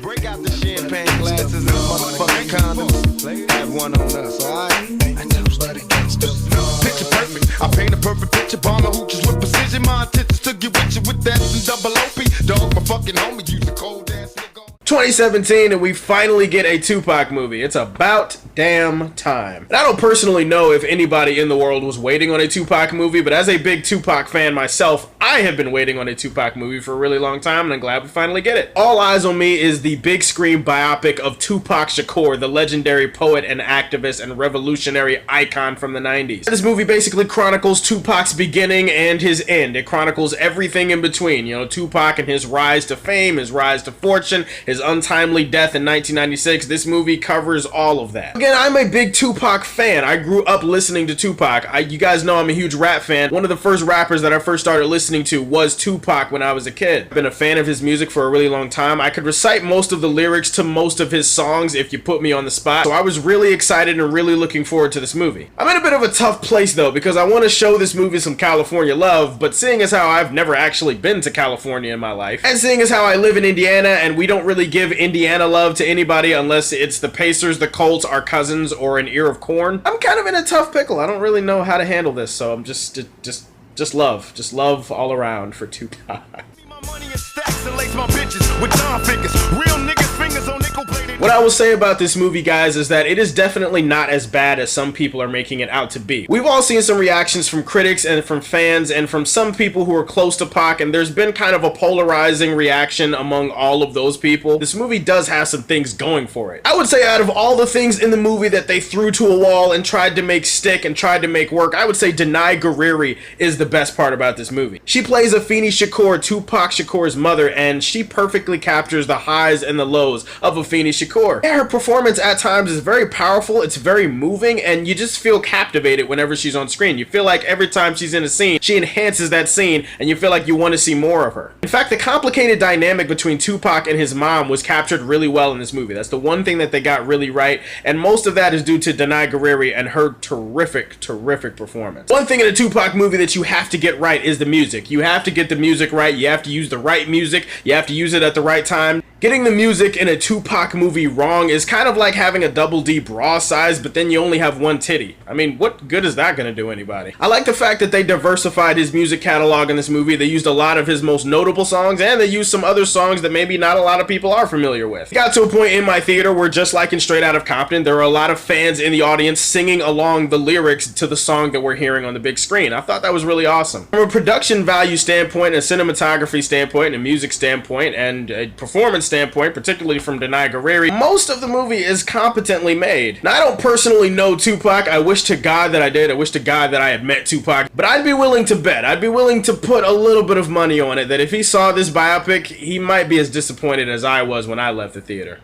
Break out the champagne glasses and motherfucking condoms. Have one on us, alright? Picture perfect. I paint a perfect picture. Bomber hooches with precision. My intentions to get with you with that and double OP. Dog, my fucking homie, use a cold ass nigga. 2017, and we finally get a Tupac movie. It's about damn time. And I don't personally know if anybody in the world was waiting on a Tupac movie, but as a big Tupac fan myself, I have been waiting on a Tupac movie for a really long time, and I'm glad we finally get it. All Eyez On Me is the big screen biopic of Tupac Shakur, the legendary poet and activist and revolutionary icon from the 90s. This movie basically chronicles Tupac's beginning and his end. It chronicles everything in between. You know, Tupac and his rise to fame, his rise to fortune, his untimely death in 1996. This movie covers all of that. Again, I'm a big Tupac fan. I grew up listening to Tupac. You guys know I'm a huge rap fan. One of the first rappers that I first started listening to was Tupac when I was a kid. I've been a fan of his music for a really long time. I could recite most of the lyrics to most of his songs if you put me on the spot. So I was really excited and really looking forward to this movie. I'm in a bit of a tough place though, because I want to show this movie some California love, but seeing as how I've never actually been to California in my life, and seeing as how I live in Indiana and we don't really give Indiana love to anybody unless it's the Pacers, the Colts, our cousins, or an ear of corn, I'm kind of in a tough pickle. I don't really know how to handle this, so I'm just love all around for Tupac. What I will say about this movie, guys, is that it is definitely not as bad as some people are making it out to be. We've all seen some reactions from critics and from fans and from some people who are close to Pac, and there's been kind of a polarizing reaction among all of those people. This movie does have some things going for it. I would say out of all the things in the movie that they threw to a wall and tried to make stick and tried to make work, I would say Denai Guerreri is the best part about this movie. She plays Afeni Shakur, Tupac Shakur's mother, and she perfectly captures the highs and the lows of Afeni Shakur. Yeah, her performance at times is very powerful, it's very moving, and you just feel captivated whenever she's on screen. You feel like every time she's in a scene, she enhances that scene, and you feel like you want to see more of her. In fact, the complicated dynamic between Tupac and his mom was captured really well in this movie. That's the one thing that they got really right, and most of that is due to Denai Guerreri and her terrific performance. One thing in a Tupac movie that you have to get right is the music. You have to get the music right, you have to use the right music, you have to use it at the right time. Getting the music in a Tupac movie wrong is kind of like having a double D bra size, but then you only have one titty. I mean, what good is that gonna do anybody? I like the fact that they diversified his music catalog in this movie. They used a lot of his most notable songs, and they used some other songs that maybe not a lot of people are familiar with. It got to a point in my theater where, just like in Straight Outta Compton, there were a lot of fans in the audience singing along the lyrics to the song that we're hearing on the big screen. I thought that was really awesome. From a production value standpoint, a cinematography standpoint, a music standpoint, and a performance standpoint, particularly from Denai Guerreri, most of the movie is competently made. Now, I don't personally know Tupac. I wish to God that I did. I wish to God that I had met Tupac, but I'd be willing to bet, I'd be willing to put a little bit of money on it that if he saw this biopic, he might be as disappointed as I was when I left the theater.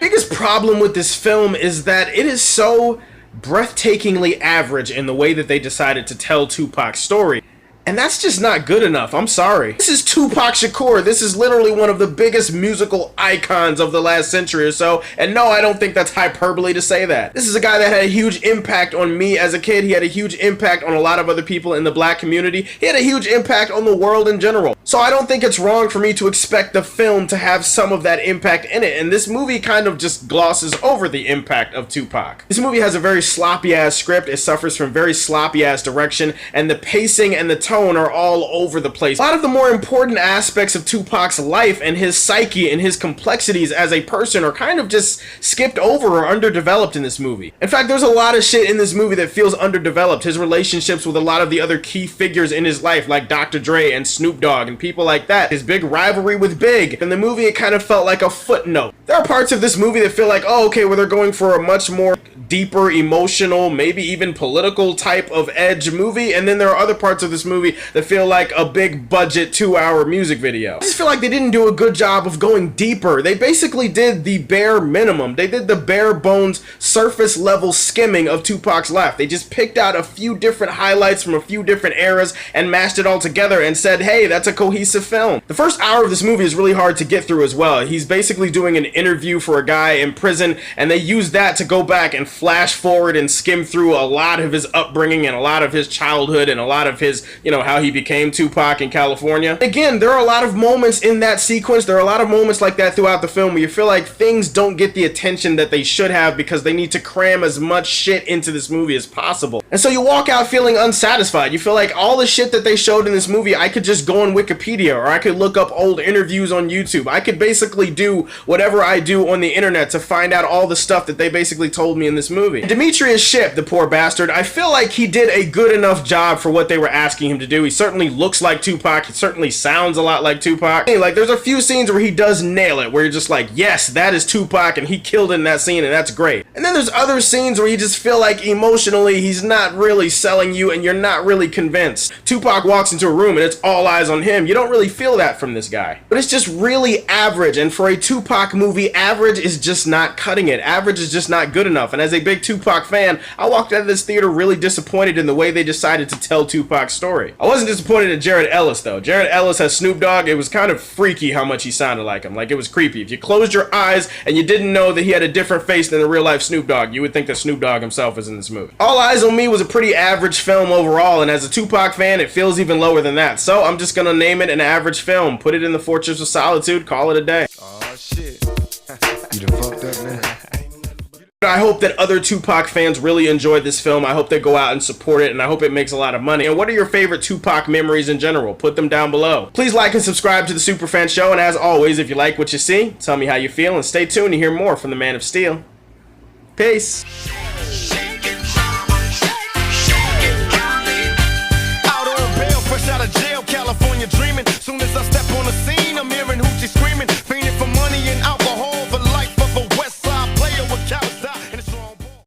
Biggest problem with this film is that it is so breathtakingly average in the way that they decided to tell Tupac's story. And that's just not good enough. I'm sorry. This is Tupac Shakur. This is literally one of the biggest musical icons of the last century or so. And no, I don't think that's hyperbole to say that. This is a guy that had a huge impact on me as a kid. He had a huge impact on a lot of other people in the black community. He had a huge impact on the world in general. So I don't think it's wrong for me to expect the film to have some of that impact in it. And this movie kind of just glosses over the impact of Tupac. This movie has a very sloppy ass script. It suffers from very sloppy ass direction, and the pacing and the tone are all over the place. A lot of the more important aspects of Tupac's life and his psyche and his complexities as a person are kind of just skipped over or underdeveloped in this movie. In fact, there's a lot of shit in this movie that feels underdeveloped. His relationships with a lot of the other key figures in his life, like Dr. Dre and Snoop Dogg and people like that. His big rivalry with Big. In the movie, it kind of felt like a footnote. There are parts of this movie that feel like, oh, okay, well, they're going for a much more deeper, emotional, maybe even political type of edge movie, and then there are other parts of this movie that feel like a big budget 2-hour music video. I just feel like they didn't do a good job of going deeper. They basically did the bare minimum. They did the bare bones surface level skimming of Tupac's life. They just picked out a few different highlights from a few different eras and mashed it all together and said, hey, that's a cohesive film. The first hour of this movie is really hard to get through as well. He's basically doing an interview for a guy in prison, and they use that to go back and flash forward and skim through a lot of his upbringing and a lot of his childhood and a lot of his, know, how he became Tupac in California. Again, there are a lot of moments in that sequence, there are a lot of moments like that throughout the film where you feel like things don't get the attention that they should have because they need to cram as much shit into this movie as possible. And so you walk out feeling unsatisfied. You feel like all the shit that they showed in this movie, I could just go on Wikipedia, or I could look up old interviews on YouTube. I could basically do whatever I do on the internet to find out all the stuff that they basically told me in this movie. Demetrius Shipp, the poor bastard, I feel like he did a good enough job for what they were asking him to do. He certainly looks like Tupac. He certainly sounds a lot like Tupac. Like, there's a few scenes where he does nail it, where you're just like, yes, that is Tupac, and he killed it in that scene, and that's great. And then there's other scenes where you just feel like emotionally he's not really selling you, and you're not really convinced. Tupac walks into a room, and it's all eyes on him. You don't really feel that from this guy. But it's just really average, and for a Tupac movie, average is just not cutting it. Average is just not good enough, and as a big Tupac fan, I walked out of this theater really disappointed in the way they decided to tell Tupac's story. I wasn't disappointed in Jared Ellis, though. Jared Ellis has Snoop Dogg. It was kind of freaky how much he sounded like him. Like, it was creepy. If you closed your eyes and you didn't know that he had a different face than the real-life Snoop Dogg, you would think that Snoop Dogg himself was in this movie. All Eyez On Me was a pretty average film overall, and as a Tupac fan, it feels even lower than that. So I'm just gonna name it an average film. Put it in the Fortress of Solitude. Call it a day. Oh shit. You done fucked up, man. I hope that other Tupac fans really enjoyed this film. I hope they go out and support it, and I hope it makes a lot of money. And what are your favorite Tupac memories in general? Put them down below. Please like and subscribe to the Superfan Show, and as always, if you like what you see, tell me how you feel, and stay tuned to hear more from the Man of Steel. Peace.